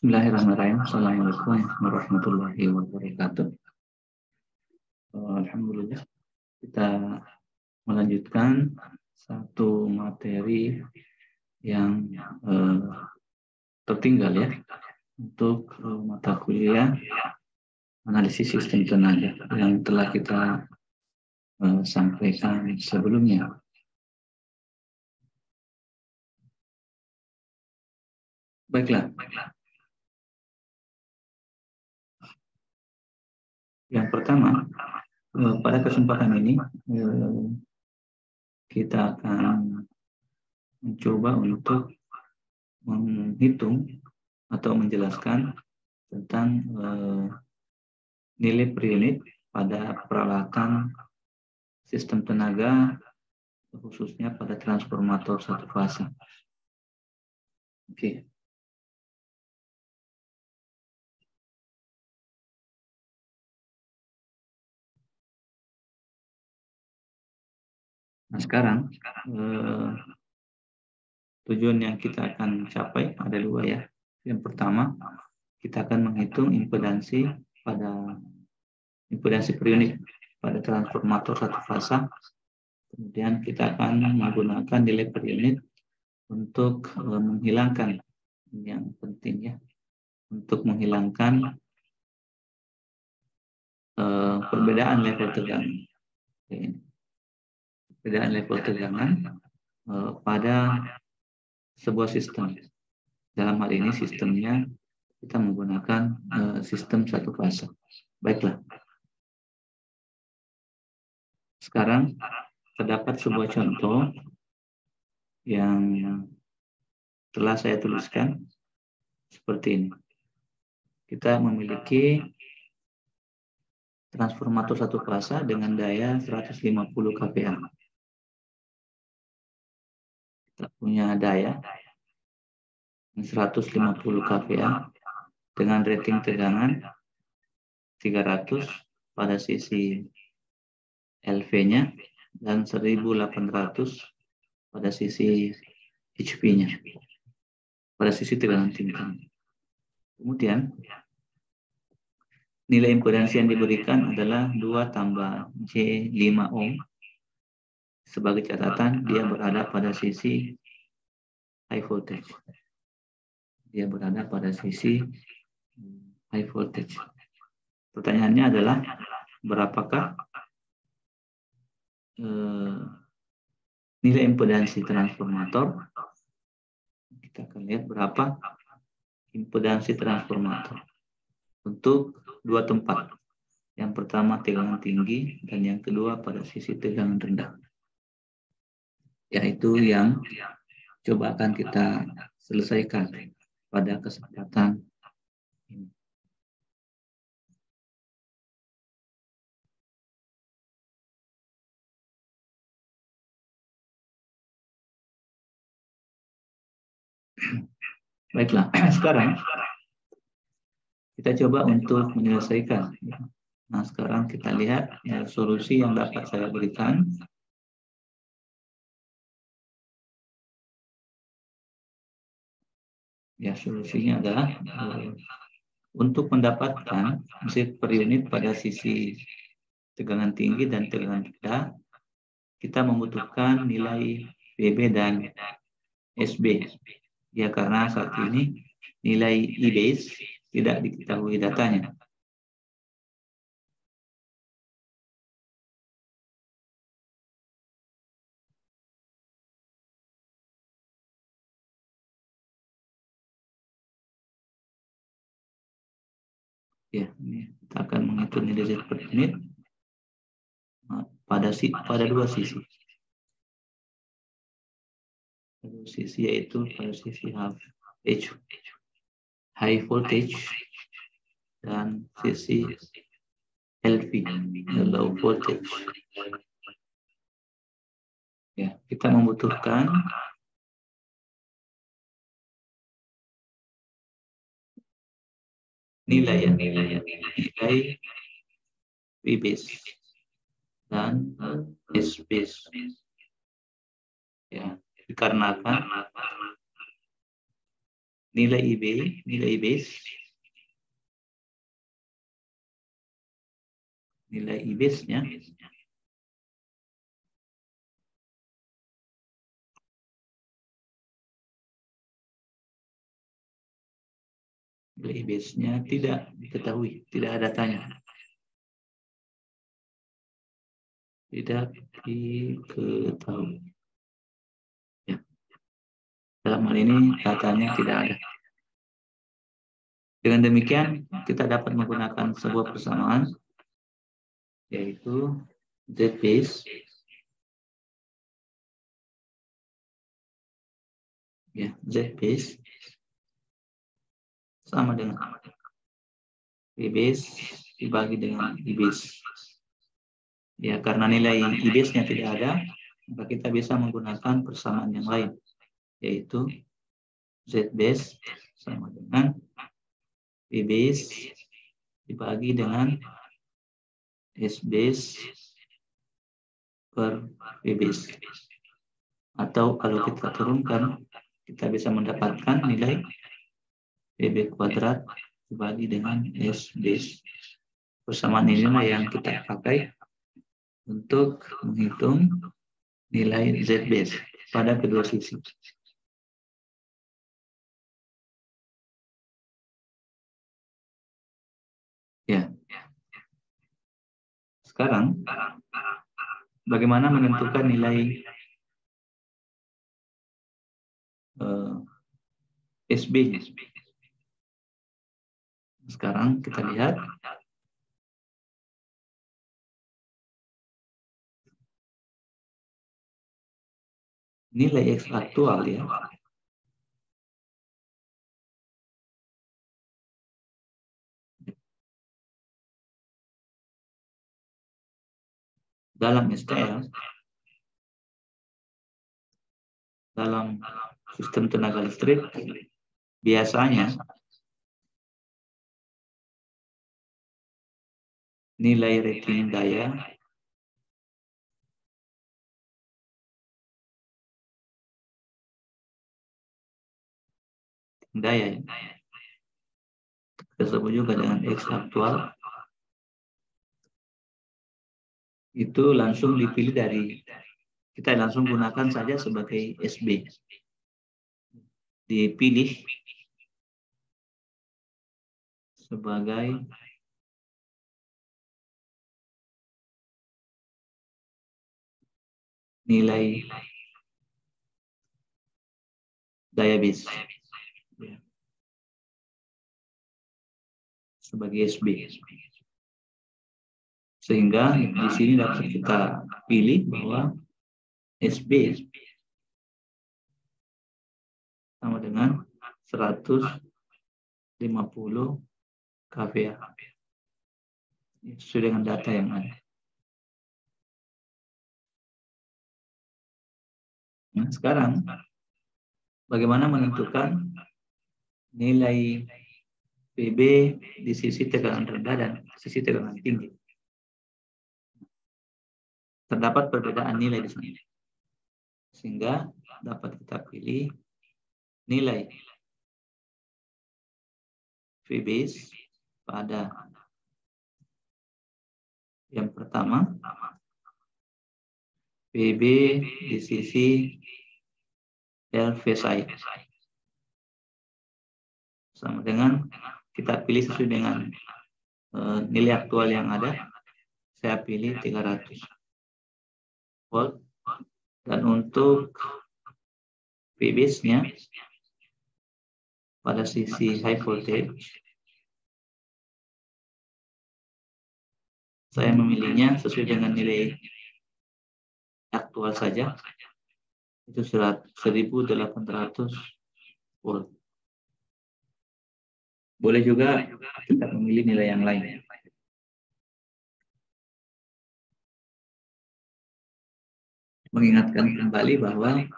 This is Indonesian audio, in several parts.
Bismillahirrahmanirrahim. Assalamualaikum warahmatullahi wabarakatuh. Alhamdulillah, kita melanjutkan satu materi yang tertinggal ya untuk mata kuliah analisis sistem tenaga yang telah kita sampaikan sebelumnya. Baiklah. Yang pertama, pada kesempatan ini kita akan mencoba untuk menghitung atau menjelaskan tentang nilai per unit pada peralatan sistem tenaga, khususnya pada transformator satu fase. Oke. Nah sekarang tujuan yang kita akan capai ada dua ya. Yang pertama, kita akan menghitung impedansi per unit pada transformator satu fase. Kemudian kita akan menggunakan nilai per unit untuk menghilangkan yang penting ya, untuk menghilangkan perbedaan level tegangan. Perbedaan level tegangan pada sebuah sistem. Dalam hal ini sistemnya kita menggunakan sistem satu fase. Baiklah. Sekarang terdapat sebuah contoh yang telah saya tuliskan seperti ini. Kita memiliki transformator satu fase dengan daya 150 kPa. Kita punya daya 150 kPa dengan rating tegangan 300 pada sisi LV-nya dan 1800 pada sisi HP-nya, pada sisi tegangan tinggi. Kemudian nilai impedansi yang diberikan adalah 2 tambah J5 ohm. Sebagai catatan, dia berada pada sisi high voltage. Dia berada pada sisi high voltage. Pertanyaannya adalah, berapakah nilai impedansi transformator? Kita akan lihat berapa impedansi transformator untuk dua tempat. Yang pertama tegangan tinggi dan yang kedua pada sisi tegangan rendah. Yaitu yang coba akan kita selesaikan pada kesempatan ini. Baiklah, sekarang kita coba untuk menyelesaikan. Nah, sekarang kita lihat solusi yang dapat saya berikan. Ya, solusinya adalah untuk mendapatkan Z per unit pada sisi tegangan tinggi dan tegangan rendah, kita membutuhkan nilai VB dan SB. Ya, karena saat ini nilai I-base tidak diketahui datanya. Ya, ini kita akan menghitung nilai Z per unit pada dua sisi. Pada sisi yaitu pada sisi high voltage dan sisi LV, low voltage. Ya, kita membutuhkan nilai V-base dan S-base. Ya, dikarenakan nilai IB, nilai base, nilai IBase-nya nilai IBase-nya tidak diketahui, tidak ada tanya. Tidak diketahui. Ya. Dalam hal ini datanya tidak ada. Dengan demikian, kita dapat menggunakan sebuah persamaan, yaitu Z-base, ya, Z-base sama dengan B-base dibagi dengan I-base. Ya, karena nilai I-base-nya tidak ada, maka kita bisa menggunakan persamaan yang lain, yaitu Z-base sama dengan B-base dibagi dengan S-base per B-base. Atau kalau kita turunkan, kita bisa mendapatkan nilai BB kuadrat dibagi dengan S-base. Persamaan inilah yang kita pakai untuk menghitung nilai Z-base pada kedua sisi. Ya. Sekarang, bagaimana menentukan nilai SB? Sekarang kita lihat nilai X aktual, ya. Dalam STL, dalam sistem tenaga listrik, biasanya nilai rating daya disebut juga dengan X aktual, itu langsung dipilih dari, kita langsung gunakan saja sebagai SB. Dipilih sebagai nilai daya base, sebagai SB. Sehingga di sini dapat kita pilih bahwa SB sama dengan 150 kVA sesuai dengan data yang ada. Nah, sekarang bagaimana menentukan nilai PB di sisi tegangan rendah dan sisi tegangan tinggi? Terdapat perbedaan nilai di sini, sehingga dapat kita pilih nilai PB pada yang pertama, PB di sisi LVSI sama dengan, kita pilih sesuai dengan nilai aktual yang ada. Saya pilih 300 volt, dan untuk PB-nya pada sisi high voltage, saya memilihnya sesuai dengan nilai aktual saja, itu 1800 volt. Boleh juga kita memilih nilai yang lain. Mengingatkan kembali bahwa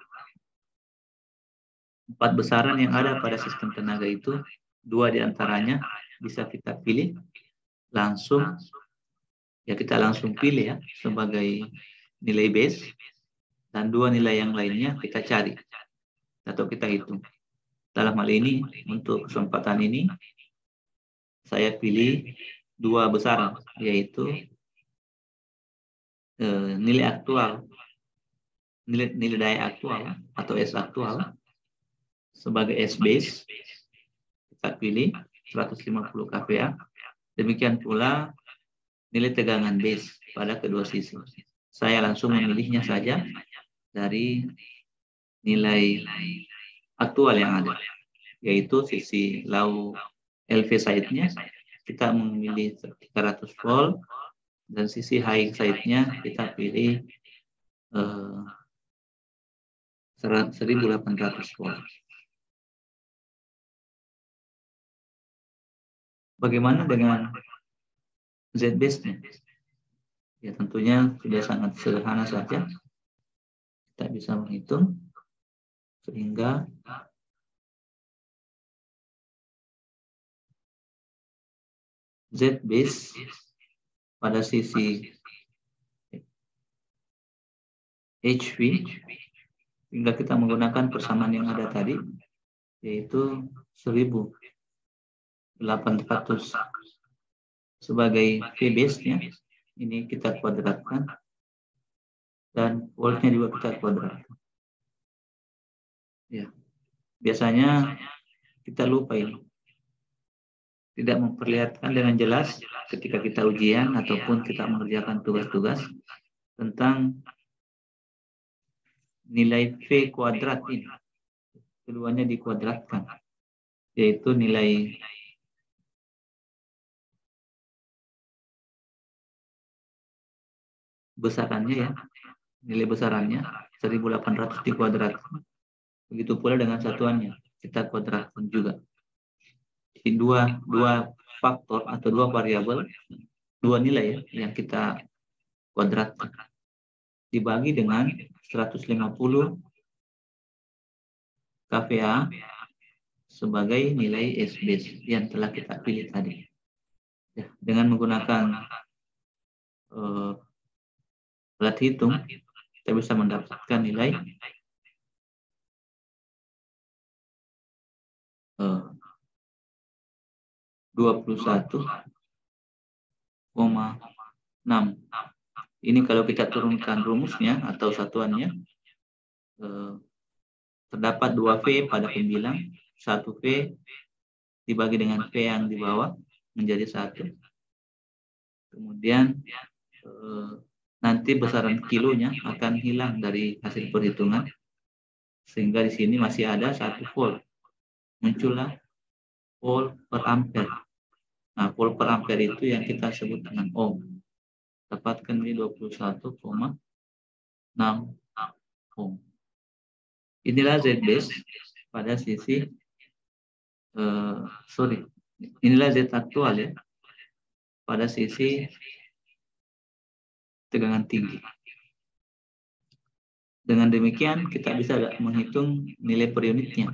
4 besaran yang ada pada sistem tenaga itu, 2 diantaranya bisa kita pilih langsung, ya kita langsung pilih ya sebagai nilai base, dan 2 nilai yang lainnya kita cari atau kita hitung. Dalam hal ini, untuk kesempatan ini, saya pilih dua besaran, yaitu nilai aktual, nilai daya aktual atau S aktual sebagai S base, kita pilih 150 kPa. Demikian pula nilai tegangan base pada kedua sisi. Saya langsung memilihnya saja dari nilai aktual yang ada, yaitu sisi low LV side-nya kita memilih 300 volt, dan sisi high side-nya kita pilih 1800 volt. Bagaimana dengan Z base-nya? Ya tentunya sudah sangat sederhana saja. Kita bisa menghitung sehingga Z base pada sisi HV, hingga kita menggunakan persamaan yang ada tadi, yaitu 1800 sebagai V base-nya. Ini kita kuadratkan, dan voltnya juga kita kuadratkan. Ya, biasanya kita lupa ini, tidak memperlihatkan dengan jelas ketika kita ujian ataupun kita mengerjakan tugas-tugas tentang nilai V kuadrat ini. Keduanya dikuadratkan, yaitu nilai besarannya, ya, nilai besarannya 1800 dikuadratkan. Begitu pula dengan satuannya, kita kuadratkan juga. Jadi dua faktor atau dua variabel, dua nilai ya, yang kita kuadratkan dibagi dengan 150 kVA sebagai nilai S base yang telah kita pilih tadi. Ya, dengan menggunakan alat hitung, kita bisa mendapatkan nilai 21,6. Ini kalau kita turunkan rumusnya atau satuannya, terdapat 2V pada pembilang, 1V dibagi dengan V yang di bawah menjadi 1. Kemudian nanti besaran kilonya akan hilang dari hasil perhitungan, sehingga di sini masih ada 1 volt. Muncullah volt per ampere. Nah, volt per ampere itu yang kita sebut dengan ohm. Dapatkan di 21,6 ohm. Inilah Z base pada sisi inilah Z aktual ya pada sisi tegangan tinggi. Dengan demikian kita bisa menghitung nilai per unitnya.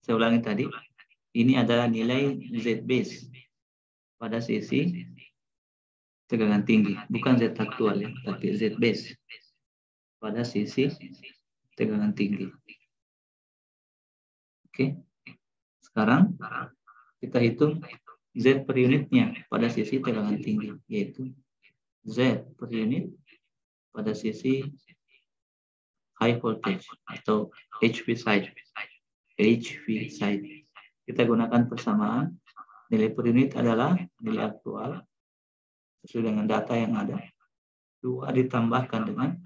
Saya ulangi tadi, ini adalah nilai Z base pada sisi tegangan tinggi, bukan Z aktual ya, tapi Z base pada sisi tegangan tinggi. Oke, sekarang kita hitung Z per unitnya pada sisi tegangan tinggi, yaitu Z per unit pada sisi high voltage atau HV side. Kita gunakan persamaan, nilai per unit adalah nilai aktual sesuai dengan data yang ada, 2 ditambahkan dengan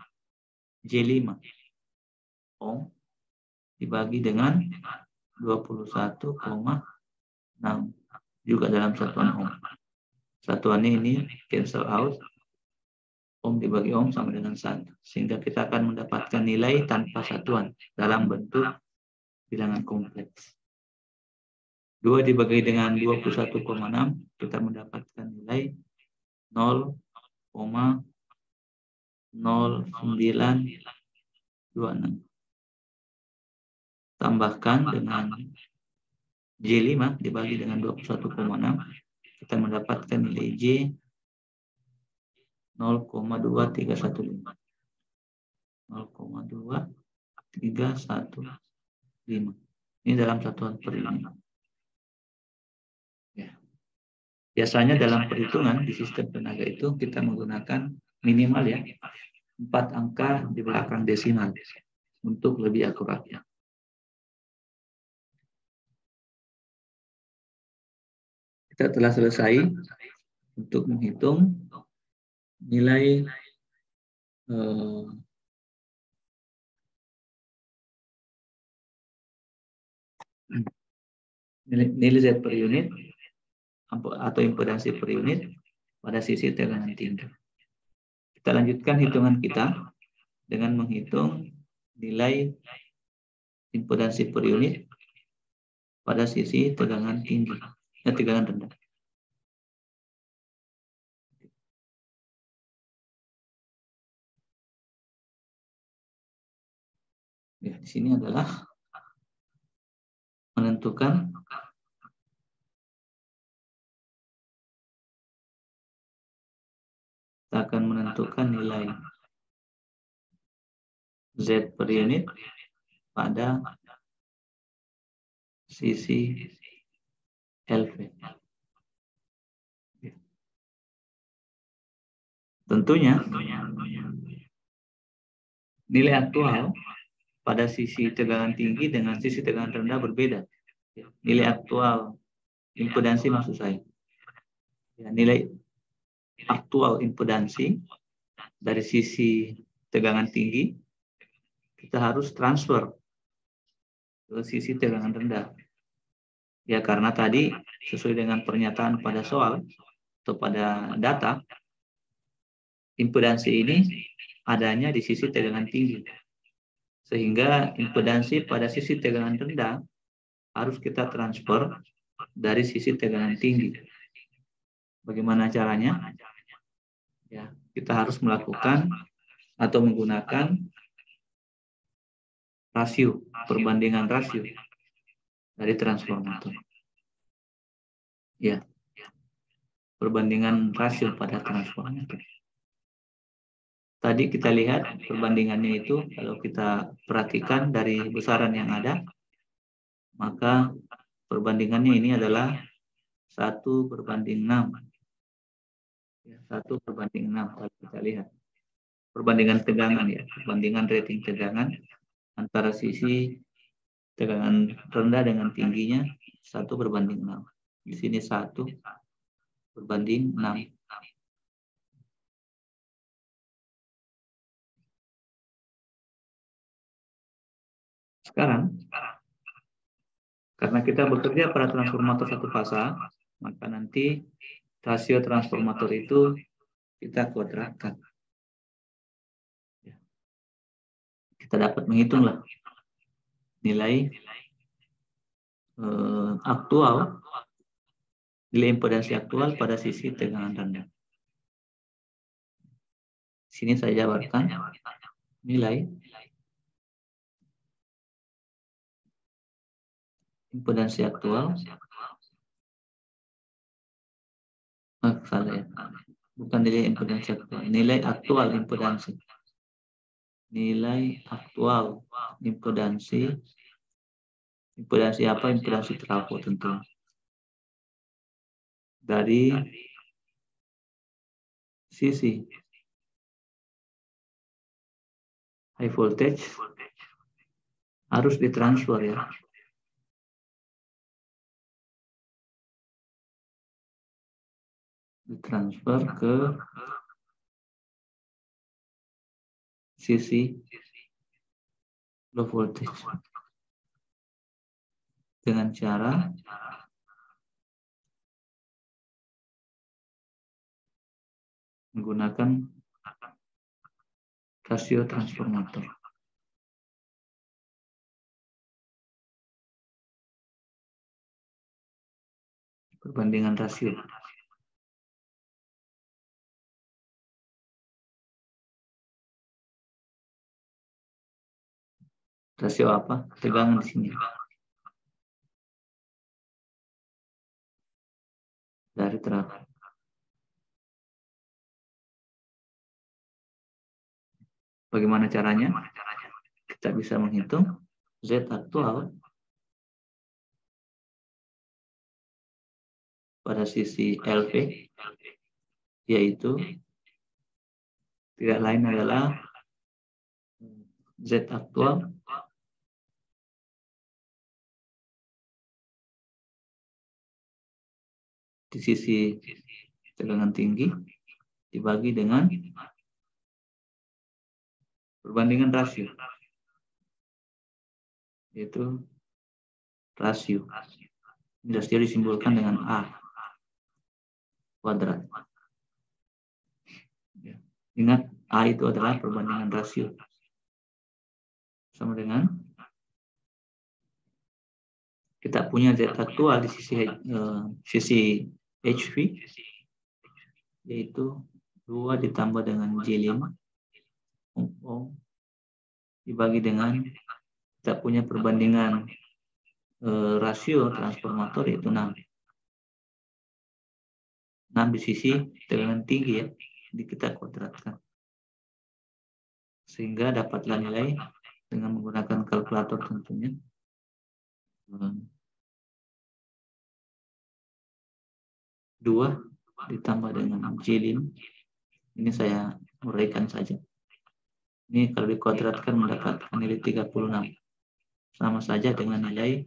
J5 ohm dibagi dengan 21,6 juga dalam satuan ohm. Satuannya ini cancel out, ohm dibagi ohm sama dengan 1, sehingga kita akan mendapatkan nilai tanpa satuan dalam bentuk bilangan kompleks. 2 dibagi dengan 21,6, kita mendapatkan nilai 0,0926. Tambahkan dengan J5 dibagi dengan 21,6, kita mendapatkan nilai J 0,2315. 0,2315. 315. Ini dalam satuan per unit. Ya. Biasanya dalam perhitungan di sistem tenaga itu kita menggunakan minimal ya 4 angka di belakang desimal untuk lebih akurat. Kita telah selesai untuk menghitung nilai nilai Z per unit atau impedansi per unit pada sisi tegangan tinggi. Kita lanjutkan hitungan kita dengan menghitung nilai impedansi per unit pada sisi tegangan tinggi, tegangan rendah. Ya, di sini adalah menentukan kita akan menentukan nilai Z per unit pada sisi LV. Tentunya nilai aktual pada sisi tegangan tinggi dengan sisi tegangan rendah berbeda. Nilai aktual impedansi maksud saya. Ya, nilai aktual impedansi dari sisi tegangan tinggi kita harus transfer ke sisi tegangan rendah. Ya, karena tadi sesuai dengan pernyataan pada soal atau pada data, impedansi ini adanya di sisi tegangan tinggi. Sehingga impedansi pada sisi tegangan rendah harus kita transfer dari sisi tegangan tinggi. Bagaimana caranya? Ya, kita harus melakukan atau menggunakan rasio, perbandingan rasio dari transformator. Ya, perbandingan rasio pada transformator. Tadi kita lihat perbandingannya itu, kalau kita perhatikan dari besaran yang ada, maka perbandingannya ini adalah 1/6. Ya, 1/6 kalau kita lihat. Perbandingan tegangan ya, perbandingan rating tegangan antara sisi tegangan rendah dengan tingginya 1/6. Di sini 1/6. Sekarang, karena kita bekerja pada transformator satu fasa, maka nanti rasio transformator itu kita kuadratkan. Kita dapat menghitunglah nilai aktual, nilai impedansi aktual pada sisi tegangan rendah. Sini saya jabarkan nilai impedansi aktual, salah ya, bukan nilai impedansi aktual, nilai aktual impedansi, nilai aktual impedansi apa? Impedansi trafo tentu dari sisi high voltage harus ditransfer ya. Ditransfer ke sisi low voltage dengan cara menggunakan rasio transformator. Perbandingan rasio. Rasio apa? Tegangan di sini. Dari trafo. Bagaimana caranya? kita bisa menghitung Z aktual pada sisi LV, yaitu tidak lain adalah Z aktual di sisi tegangan tinggi dibagi dengan perbandingan rasio, yaitu rasio. Rasio disimbolkan dengan A kuadrat. Ingat, A itu adalah perbandingan rasio. Sama dengan kita punya Z aktual di sisi HV, yaitu 2 ditambah dengan J5 dibagi dengan kita punya perbandingan rasio transformator, yaitu 6. 6 di sisi tegangan tinggi ya, jadi kita kuadratkan. Sehingga dapatlah nilai dengan menggunakan kalkulator tentunya. 2 ditambah dengan J5. Ini saya uraikan saja. Ini kalau dikuadratkan mendapatkan nilai 36. Sama saja dengan nilai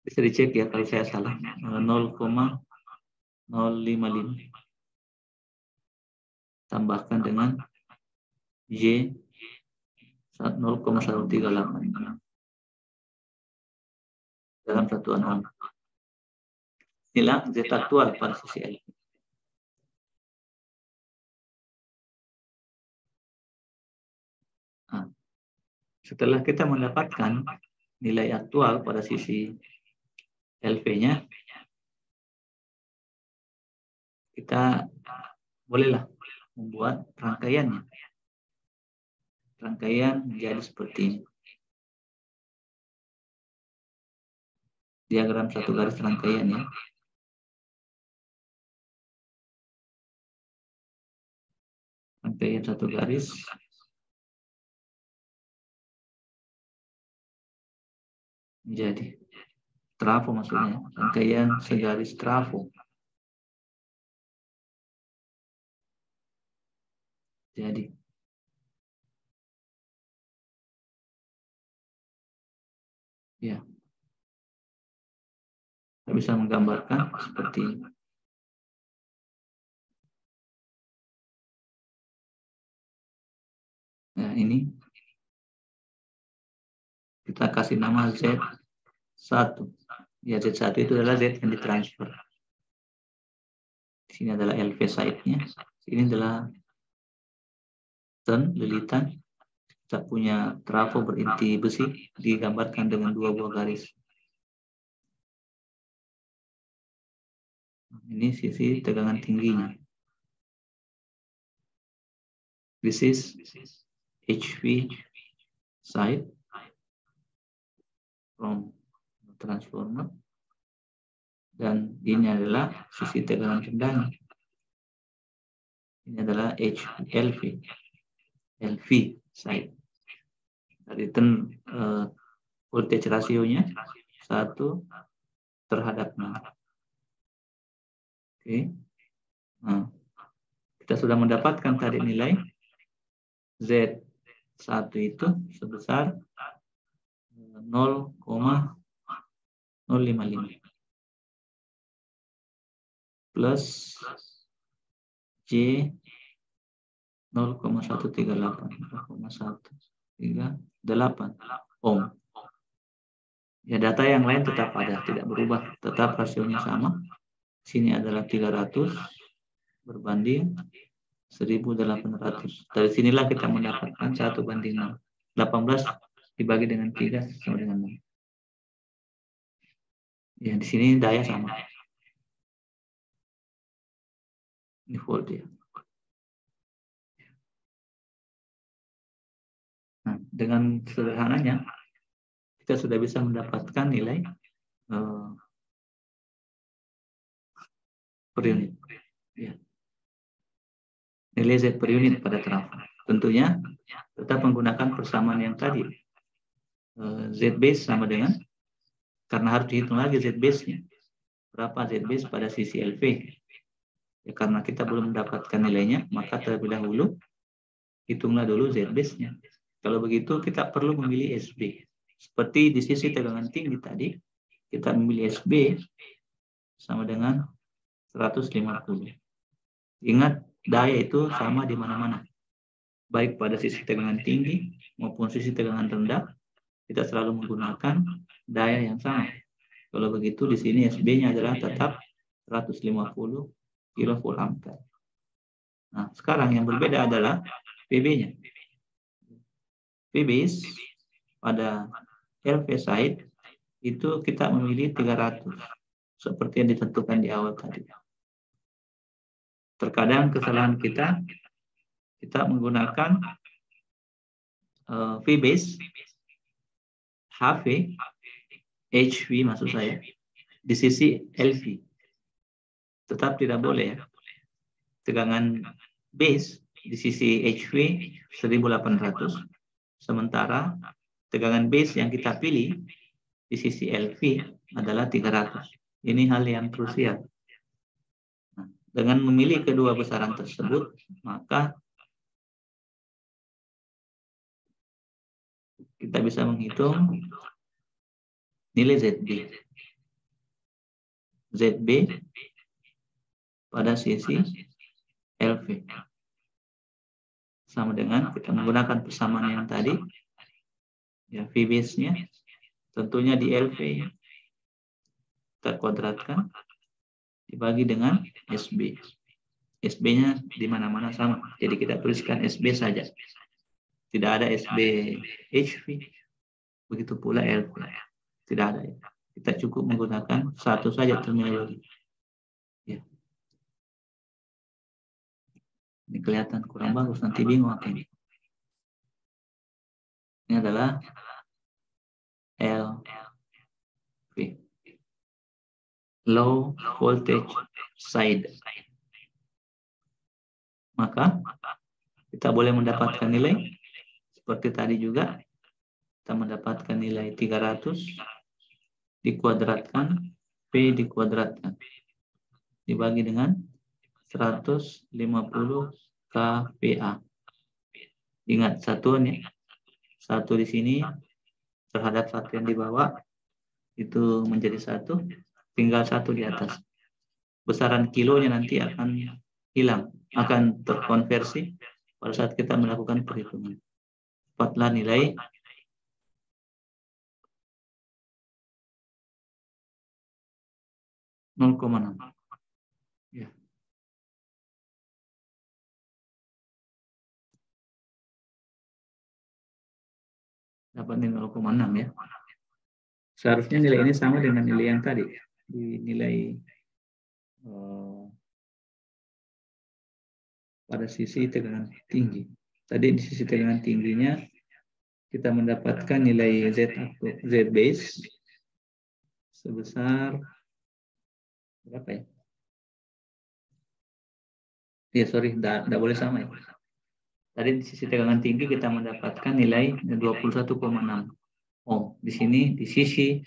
bisa dicek ya kalau saya salah, 0,055 tambahkan dengan Y 0,138 dalam satuan ohm. Inilah Z aktual pada sisi L. Nah, setelah kita mendapatkan nilai aktual pada sisi LV-nya, kita bolehlah membuat rangkaiannya. Rangkaian menjadi seperti ini. Diagram satu garis rangkaian ya. Rangkaian satu garis. Jadi trafo maksudnya, rangkaian segaris trafo. Jadi ya, kita bisa menggambarkan seperti ini. Nah, ini kita kasih nama Z1. Ya, Z1 itu adalah Z yang ditransfer. Di sini adalah LV side-nya. Ini adalah turn, lilitan. Kita punya trafo berinti besi, digambarkan dengan 2 buah garis. Ini sisi tegangan tingginya. This is HV side from transformer, dan ini adalah sisi tegangan rendahnya. Ini adalah LV side. Dari voltage rasionya 1 terhadap 6. Oke. Nah, kita sudah mendapatkan tadi nilai Z1 itu sebesar 0,055 plus J 0,138 ohm. Ya, data yang lain tetap ada, tidak berubah, tetap rasionya sama. Sini adalah 300 berbanding 1800. Dari sinilah kita mendapatkan 1:6. 18 dibagi dengan 3 sama dengan 6. Ya, di sini daya sama. Ini volt ya. Nah, dengan sederhananya kita sudah bisa mendapatkan nilai per unit. Ya. nilai Z per unit pada trafo. Tentunya tetap menggunakan persamaan yang tadi. Z base sama dengan, karena harus dihitung lagi Z base-nya. Berapa Z base pada sisi LV? Ya, karena kita belum mendapatkan nilainya, maka terlebih dahulu hitunglah dulu Z base-nya. Kalau begitu kita perlu memilih SB. Seperti di sisi tegangan tinggi tadi, kita memilih SB sama dengan 150. Ingat, daya itu sama di mana-mana. Baik pada sisi tegangan tinggi maupun sisi tegangan rendah, kita selalu menggunakan daya yang sama. Kalau begitu di sini SB-nya adalah tetap 150 kV. Nah, sekarang yang berbeda adalah PB-nya. PB pada LV side itu kita memilih 300 seperti yang ditentukan di awal tadi. Terkadang kesalahan kita menggunakan V base HV HV maksud saya di sisi LV. Tetap tidak boleh ya. Tegangan base di sisi HV 1800, sementara tegangan base yang kita pilih di sisi LV adalah 300. Ini hal yang krusial. Nah, dengan memilih kedua besaran tersebut, maka kita bisa menghitung nilai ZB. ZB pada sisi LV. Sama dengan kita menggunakan persamaan yang tadi. Ya, V base-nya tentunya di LV kita kuadratkan dibagi dengan SB. SB-nya di mana-mana sama. Jadi kita tuliskan SB saja. Tidak ada SB HV. Begitu pula LV. Tidak ada. Kita cukup menggunakan satu saja terminologi. Ya. Ini kelihatan kurang bagus, nanti bingung apa ini. Ini adalah LV. Low voltage side. Maka kita boleh mendapatkan nilai seperti tadi juga. Kita mendapatkan nilai 300 dikuadratkan P dikuadratkan dibagi dengan 150 kVA. Ingat satuan ya. Satu di sini terhadap satu yang di bawah itu menjadi satu, tinggal satu di atas. Besaran kilonya nanti akan hilang, akan terkonversi pada saat kita melakukan perhitungan. Dapatlah nilai 0,6. Ya. Dapat nilai 0,6 ya. Seharusnya nilai ini sama dengan nilai yang tadi. Di nilai pada sisi tegangan tinggi. Tadi di sisi tegangan tingginya kita mendapatkan nilai Z base sebesar berapa ya? Ya sorry, tidak boleh sama ya. Tadi di sisi tegangan tinggi kita mendapatkan nilai 21,6 ohm. Di sini di sisi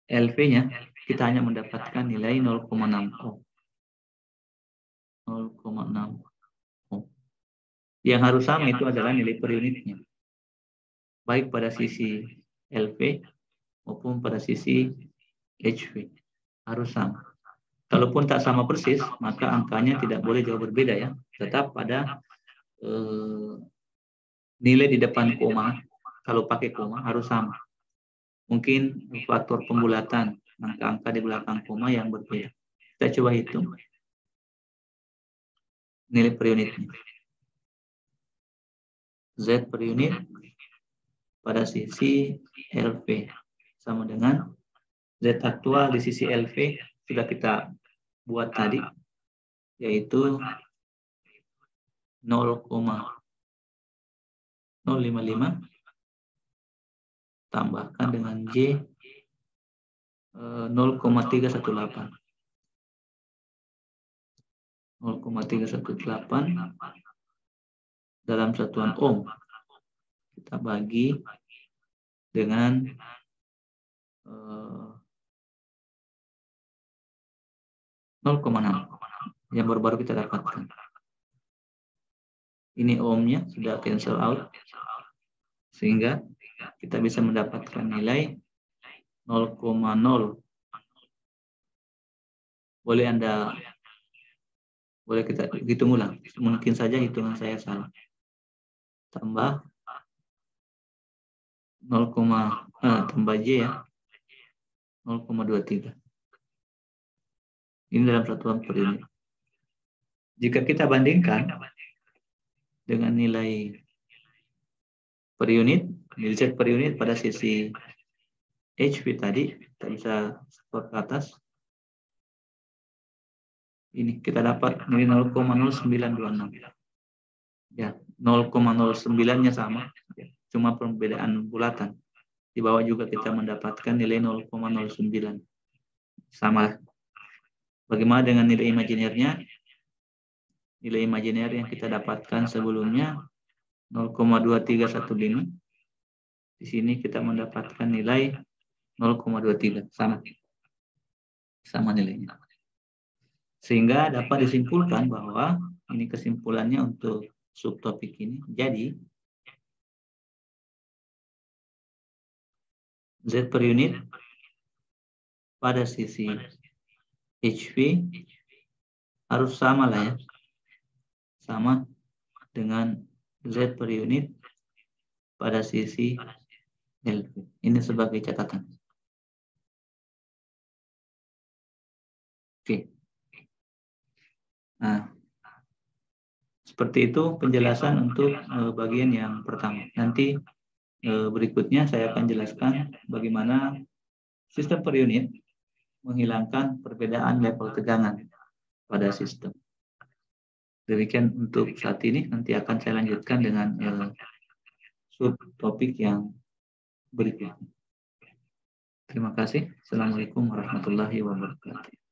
LV-nya kita hanya mendapatkan nilai 0,6 ohm. 0,6 ohm. Yang harus sama itu adalah nilai per unitnya. Baik pada sisi LV maupun pada sisi HV. Harus sama. Kalaupun tak sama persis, maka angkanya tidak boleh jauh berbeda ya. Tetap pada nilai di depan koma. Kalau pakai koma harus sama. Mungkin faktor pembulatan, angka-angka di belakang koma yang berbeda. Kita coba hitung nilai per unitnya. Z per unit pada sisi LV sama dengan Z aktual di sisi LV sudah kita buat tadi, yaitu 0,055 tambahkan dengan J 0,318. 0,318 dalam satuan ohm. Kita bagi dengan 0,6 yang baru-baru kita dapatkan. Ini ohmnya sudah cancel out, sehingga kita bisa mendapatkan nilai 0,0. Boleh kita hitung ulang. Mungkin saja hitungan saya salah. Tambah tambah J ya, 0,23. Ini dalam satuan per unit. Jika kita bandingkan dengan nilai per unit, nilai Z per unit pada sisi HP tadi, kita bisa skor ke atas. Ini kita dapat nilai 0,0926. Ya, 0,09-nya sama, cuma perbedaan bulatan. Di bawah juga kita mendapatkan nilai 0,09. Sama. Bagaimana dengan nilai imajinernya? Nilai imajiner yang kita dapatkan sebelumnya 0,2315. Di sini kita mendapatkan nilai 0,23, sama nilainya. Sehingga dapat disimpulkan bahwa ini kesimpulannya untuk subtopik ini. Jadi Z per unit pada sisi HP harus sama lah ya, sama dengan Z per unit pada sisi LV. Ini sebagai catatan. Oke. Nah, seperti itu penjelasan untuk bagian yang pertama. Nanti berikutnya saya akan jelaskan bagaimana sistem per unit menghilangkan perbedaan level tegangan pada sistem. Demikian untuk saat ini, nanti akan saya lanjutkan dengan subtopik yang berikutnya. Terima kasih. Assalamualaikum warahmatullahi wabarakatuh.